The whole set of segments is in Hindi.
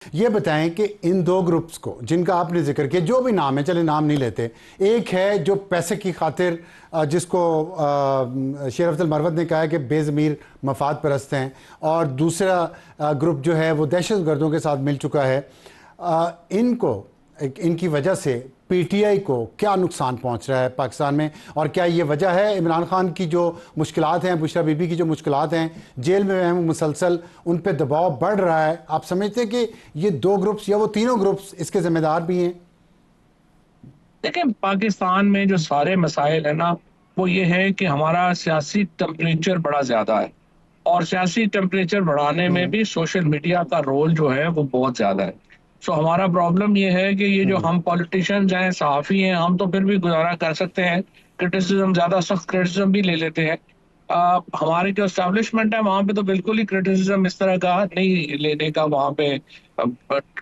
ये बताएं कि इन दो ग्रुप्स को जिनका आपने जिक्र किया, जो भी नाम है, चले नाम नहीं लेते, एक है जो पैसे की खातिर जिसको शेर अफजल मरवत ने कहा है कि बेज़मीर मफाद परस्त हैं, और दूसरा ग्रुप जो है वो दहशत गर्दों के साथ मिल चुका है। इनको इनकी वजह से पीटीआई को क्या नुकसान पहुंच रहा है पाकिस्तान में, और क्या ये वजह है इमरान खान की जो मुश्किलात हैं, बुशरा बीबी की जो मुश्किलात हैं, जेल में हैं मुसलसल, उन पे दबाव बढ़ रहा है? आप समझते हैं कि ये दो ग्रुप्स या वो तीनों ग्रुप्स इसके जिम्मेदार भी हैं? देखिए, पाकिस्तान में जो सारे मसाइल है ना, वो ये है कि हमारा सियासी टेम्परेचर बड़ा ज्यादा है। और सियासी टेम्परेचर बढ़ाने में भी सोशल मीडिया का रोल जो है वो बहुत ज्यादा है। सो हमारा प्रॉब्लम ये है कि ये जो हम पॉलिटिशियंस हैं, सहाफ़ी हैं, हम तो फिर भी गुजारा कर सकते हैं, क्रिटिसिज्म, ज्यादा सख्त क्रिटिसिज्म भी ले लेते हैं। हमारे जो एस्टेब्लिशमेंट है वहां पे तो बिल्कुल ही क्रिटिसिज्म इस तरह का नहीं लेने का वहां पे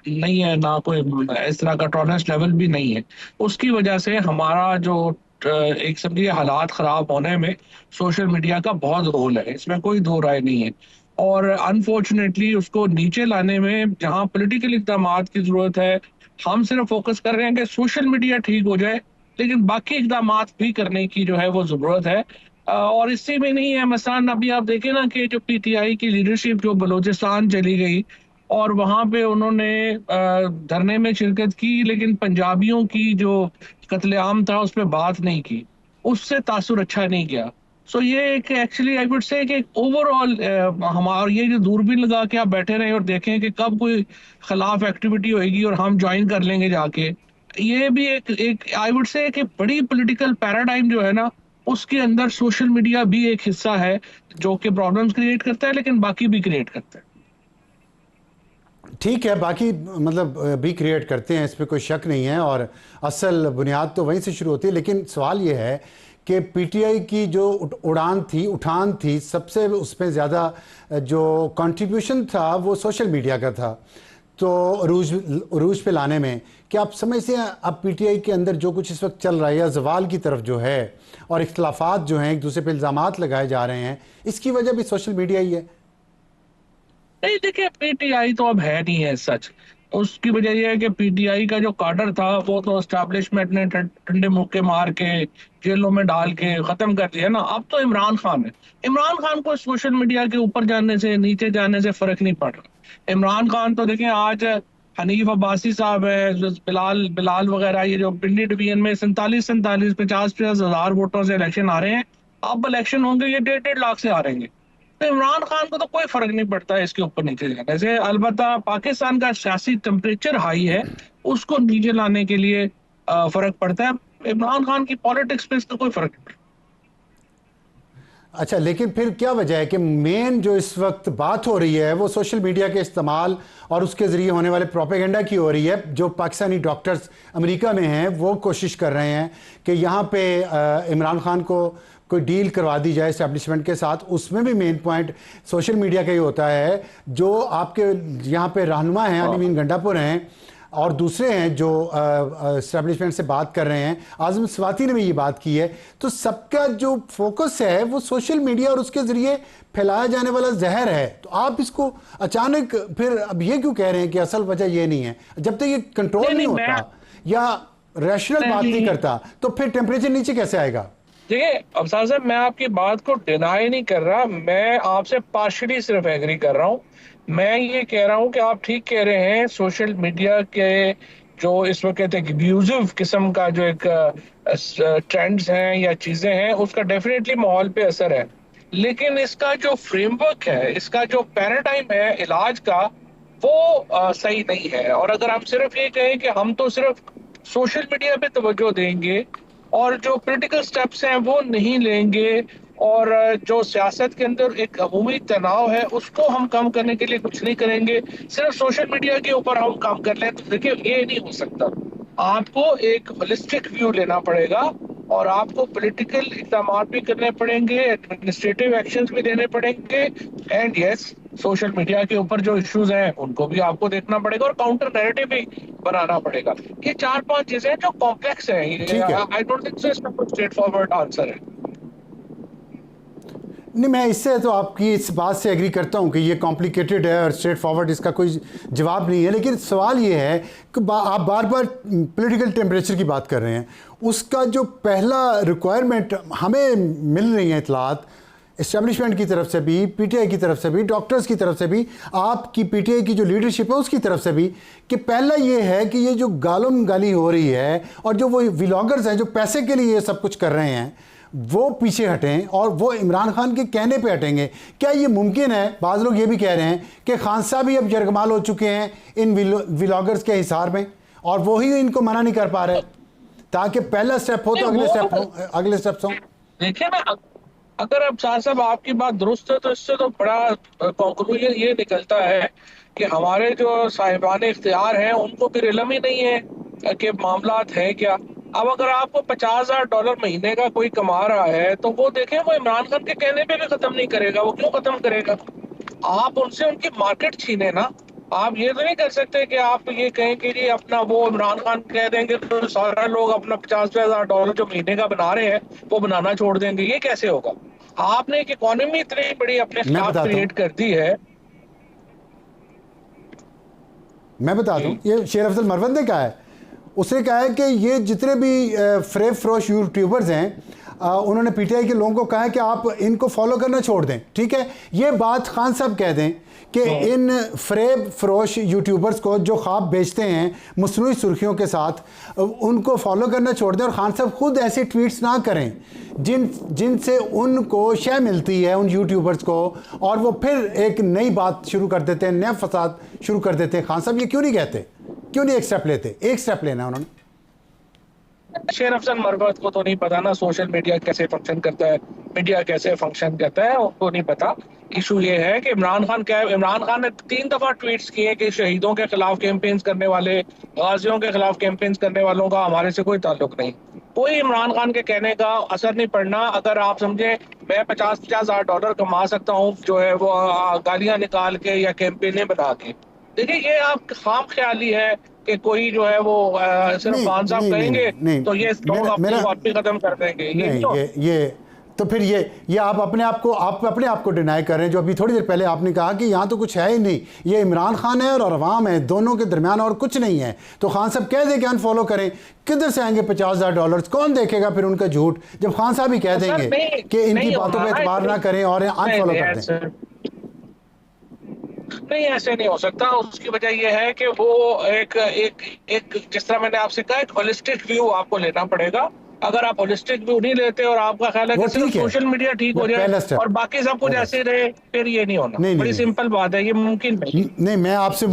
नहीं है, ना कोई इस तरह का टॉलरेंस लेवल भी नहीं है। उसकी वजह से हमारा जो एक समझिए हालात खराब होने में सोशल मीडिया का बहुत रोल है, इसमें कोई दो राय नहीं है। और अनफॉर्चुनेटली उसको नीचे लाने में जहां पॉलिटिकल इक़दामात की जरूरत है, हम सिर्फ फोकस कर रहे हैं कि सोशल मीडिया ठीक हो जाए, लेकिन बाकी इक़दामात भी करने की जो है वो जरूरत है। और इसी में नहीं है, मसलन अभी आप देखें ना कि जो पीटीआई की लीडरशिप जो बलूचिस्तान चली गई और वहां पे उन्होंने धरने में शिरकत की, लेकिन पंजाबियों की जो कत्लेआम था उस पर बात नहीं की, उससे तासुर अच्छा नहीं गया। सो ये एक एक्चुअली आई वुड से कि ओवरऑल हमारा ये जो दूरबीन लगा के आप बैठे रहे और देखें कि कब कोई खिलाफ एक्टिविटी होगी और हम ज्वाइन कर लेंगे जाके, ये भी एक एक आई वुड से कि बड़ी पॉलिटिकल पैराडाइम जो है ना, उसके अंदर सोशल मीडिया भी एक हिस्सा है जो कि प्रॉब्लम्स क्रिएट करता है, लेकिन बाकी भी क्रिएट करता है। ठीक है, बाकी मतलब भी क्रिएट करते हैं, इस पर कोई शक नहीं है, और असल बुनियाद तो वहीं से शुरू होती है। लेकिन सवाल ये है कि पीटीआई की जो उठान थी, सबसे उसमें ज़्यादा जो कंट्रीब्यूशन था वो सोशल मीडिया का था, तो अरूज पे लाने में क्या आप समझते हैं अब पीटीआई के अंदर जो कुछ इस वक्त चल रहा है या जवाल की तरफ जो है, और इख्तलाफात जो हैं, एक दूसरे पे इल्ज़ामात लगाए जा रहे हैं, इसकी वजह भी सोशल मीडिया ही है? नहीं, देखिए, पीटीआई तो अब है नहीं है सच। उसकी वजह यह है कि पीटीआई का जो काडर था वो तो एस्टैब्लिशमेंट ने ठंडे मुक्के मार के जेलों में डाल के खत्म कर दिया ना। अब तो इमरान खान है। इमरान खान को सोशल मीडिया के ऊपर जाने से नीचे जाने से फर्क नहीं पड़ रहा। इमरान खान तो देखिए, आज हनीफ अब्बासी साहब है, बिलाल बिलाल वगैरह, ये जो पिंडी डिवीजन में 47 50 हजार वोटों से इलेक्शन आ रहे हैं। अब इलेक्शन होंगे, ये 1.5 लाख से आ रहे हैं। तो इमरान खान को तो कोई फर्क नहीं पड़ता है इसके ऊपर नीचे जाने से। अलबत्ता पाकिस्तान का सियासी टेम्परेचर हाई है, उसको नीचे लाने के लिए फर्क पड़ता है। इमरान खान की पॉलिटिक्स पे इसका कोई फर्क नहीं। अच्छा, लेकिन फिर क्या वजह है कि मेन जो इस वक्त बात हो रही है वो सोशल मीडिया के इस्तेमाल और उसके ज़रिए होने वाले प्रोपेगेंडा की हो रही है? जो पाकिस्तानी डॉक्टर्स अमेरिका में हैं वो कोशिश कर रहे हैं कि यहाँ पे इमरान खान को कोई डील करवा दी जाए इस्टेब्लिशमेंट के साथ। उसमें भी मेन पॉइंट सोशल मीडिया का ही होता है। जो आपके यहाँ पे रहनुमा हैं, अली गंडापुर हैं, और दूसरे हैं जो एस्टेब्लिशमेंट से बात कर रहे हैं, आज़म स्वाति ने भी ये बात की है, तो सबका जो फोकस है वो सोशल मीडिया और उसके ज़रिए फैलाया जाने वाला जहर है। तो आप इसको अचानक फिर अब ये क्यों कह रहे हैं कि असल वजह ये नहीं है? जब तक ये कंट्रोल नहीं होता या रैशनल बात नहीं करता तो फिर टेम्परेचर नीचे कैसे आएगा? देखिए अफसार साहब, मैं आपकी बात को डिनाई नहीं कर रहा, मैं आपसे पार्शली सिर्फ एग्री कर रहा हूँ। मैं ये कह रहा हूँ कि आप ठीक कह रहे हैं, सोशल मीडिया के जो इस वक्त एक अब्यूजिव किस्म का जो एक ट्रेंड्स हैं या चीजें हैं, उसका डेफिनेटली माहौल पे असर है। लेकिन इसका जो फ्रेमवर्क है, इसका जो पैराडाइम है इलाज का, वो सही नहीं है। और अगर आप सिर्फ ये कहें कि हम तो सिर्फ सोशल मीडिया पे तवज्जो देंगे और जो पॉलिटिकल स्टेप्स हैं वो नहीं लेंगे, और जो सियासत के अंदर एक अमूमी तनाव है उसको हम कम करने के लिए कुछ नहीं करेंगे, सिर्फ सोशल मीडिया के ऊपर हम काम कर लें, तो देखिए ये नहीं हो सकता। आपको एक होलिस्टिक व्यू लेना पड़ेगा और आपको पॉलिटिकल इक़दाम भी करने पड़ेंगे, एडमिनिस्ट्रेटिव एक्शंस भी लेने पड़ेंगे, एंड यस, सोशल मीडिया के ऊपर जो इश्यूज हैं उनको भी आपको देखना पड़ेगा और काउंटर नैरेटिव भी बनाना पड़ेगा। ये 4-5 चीजें जो कॉम्प्लेक्स हैं। ठीक है। आई डोंट थिंक सो इसका कोई स्ट्रेट फॉरवर्ड आंसर है। नहीं, मैं इससे तो आपकी इस बात से एग्री करता हूँ कि ये कॉम्प्लिकेटेड है और स्ट्रेट फॉरवर्ड इसका कोई जवाब नहीं है, लेकिन सवाल ये है कि आप बार बार पॉलिटिकल टेम्परेचर की बात कर रहे हैं। उसका जो पहला रिक्वायरमेंट हमें मिल रही है इतलात इस्टेब्लिशमेंट की तरफ से भी, पीटीआई की तरफ से भी, डॉक्टर्स की तरफ से भी, आपकी पीटीआई की जो लीडरशिप है उसकी तरफ से भी, कि पहला ये है कि ये जो गालम गाली हो रही है और जो वो व्लॉगर्स हैं जो पैसे के लिए ये सब कुछ कर रहे हैं वो पीछे हटें और वो इमरान खान के कहने पे हटेंगे। क्या ये मुमकिन है? बाज़ लोग ये भी कह रहे हैं कि खान साहब भी अब यरगमाल हो चुके हैं इन व्लॉगर्स के हिसार में और वो ही इनको मना नहीं कर पा रहे, ताकि पहला स्टेप हो तो अगले स्टेप्स हो। देखिए ना, अगर अब शाह साहब आपकी बात दुरुस्त है तो इससे तो बड़ा कंक्लूजन ये निकलता है कि हमारे जो साहिबान इख्तियार हैं उनको फिर इल्म ही नहीं है कि मामलात है क्या। अब अगर आपको $50,000 महीने का कोई कमा रहा है तो वो देखें, वो इमरान खान के कहने पे भी खत्म नहीं करेगा। वो क्यों खत्म करेगा? आप उनसे उनकी मार्केट छीने ना। आप ये तो नहीं कर सकते कि आप ये कहें कि जी अपना वो इमरान खान कह देंगे तो सारे लोग अपना $50,000 जो महीने का बना रहे हैं वो बनाना छोड़ देंगे। ये कैसे होगा? आपने एक इकोनॉमी इतनी बड़ी अपने खिलाफ क्रिएट कर दी है। मैं बता दूं, ये शेर अफजल मरवत ने कहा है। उसने कहा है कि ये जितने भी फ्रेब फ्रोश यूट्यूबर्स हैं उन्होंने पीटीआई के लोगों को कहा है कि आप इनको फॉलो करना छोड़ दें। ठीक है, ये बात खान साहब कह दें कि इन फ्रेब फ्रोश यूट्यूबर्स को जो ख्वाब बेचते हैं मसनूई सुर्खियों के साथ उनको फॉलो करना छोड़ दें और खान साहब खुद ऐसे ट्वीट्स ना करें जिनसे उनको शय मिलती है उन यूट्यूबर्स को, और वो फिर एक नई बात शुरू कर देते हैं, नया फसाद शुरू कर देते हैं। खान साहब ये क्यों नहीं कहते, क्यों नहीं एक स्टेप लेते? एक स्टेप लेना उन्होंने। शेर अफजल मरवत को तो नहीं पता ना सोशल मीडिया कैसे फंक्शन करता है, मीडिया कैसे फंक्शन करता है, उनको नहीं पता। इशू ये है कि इमरान खान ने 3 दफा ट्वीट्स किए कि शहीदों के खिलाफ कैंपेन्स करने वाले, गाजियों के खिलाफ कैंपेन्स करने वालों का हमारे से कोई ताल्लुक नहीं। कोई इमरान खान के कहने का असर नहीं पड़ना। अगर आप समझे मैं $50,000 कमा सकता हूँ जो है वो गालियां निकाल के या कैंपेनें बना के, देखिए ये आप खाम ख्याली है कि कोई जो है वो सिर्फ खान साहब कहेंगे तो ये लोग अपनी बात भी खत्म कर देंगे। ये तो फिर ये आप अपने आप को डिनाई कर रहे हैं। जो अभी थोड़ी देर पहले आपने कहा कि यहाँ तो कुछ है ही नहीं, ये इमरान खान है और अवाम है, दोनों के दरमियान और कुछ नहीं है। तो खान साहब कह दें कि अनफॉलो करें, किधर से आएंगे $50,000? कौन देखेगा फिर उनका झूठ जब खान साहब ही कह देंगे कि इनकी बातों पर एतबार ना करें और अनफॉलो कर दें? नहीं, ऐसे नहीं हो सकता। उसकी वजह यह है कि वो एक जिस तरह मैंने आपसे कहा, एक होलिस्टिक व्यू आपको लेना पड़ेगा। अगर आप होलिस्टिक व्यू नहीं लेते और आपका ख्याल है कि सिर्फ सोशल मीडिया ठीक हो जाए और बाकी सब कुछ ऐसे रहे, फिर ये नहीं होना। बड़ी सिंपल बात है, ये मुमकिन नहीं। मैं आपसे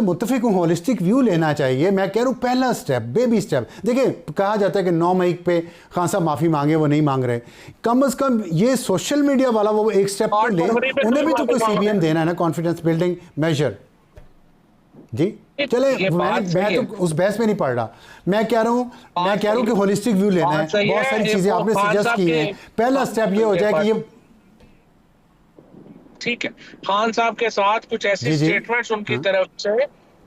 मुत्तफिक हूँ, होलिस्टिक व्यू लेना चाहिए। मैं कह रहा हूँ पहला स्टेप, बेबी स्टेप। देखिए, कहा जाता है कि 9 मई पे खान साहब माफी मांगे, वो नहीं मांग रहे। कम से कम ये सोशल मीडिया वाला वो एक स्टेप तो ले, उन्हें भी तो कोई CBM देना है ना, कॉन्फिडेंस बिल्डिंग मेजर। जी चले, मैं तो उस बहस में नहीं पढ़ रहा। मैं कह रहा हूँ कि होलिस्टिक व्यू लेना है। बहुत सारी चीजें आपने सजेस्ट की हैं। पहला स्टेप ये हो जाए कि ये ठीक है, खान साहब के साथ कुछ ऐसी स्टेटमेंट्स उनकी तरफ से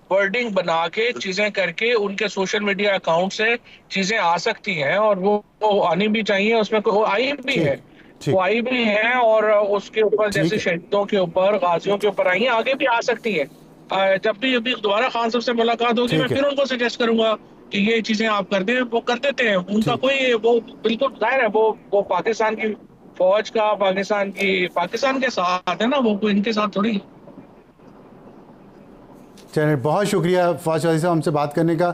वर्डिंग बना के चीजें करके उनके सोशल मीडिया अकाउंट से चीजें आ सकती हैं और वो आनी भी चाहिए। उसमें कोई आई भी है, वो आई भी है और उसके ऊपर जैसे शहीदों के ऊपर, गाजियों के ऊपर आई, आगे भी आ सकती है। जब भी अभी दोबारा खान साहब से मुलाकात होगी मैं फिर उनको सजेस्ट करूंगा कि ये चीजें आप कर दें। वो कर देते हैं, उनका कोई वो बिल्कुल जाहिर है वो पाकिस्तान की फौज का, पाकिस्तान के साथ है ना, वो इनके साथ थोड़ी। चलिए, बहुत शुक्रिया फौज साहब हमसे बात करने का।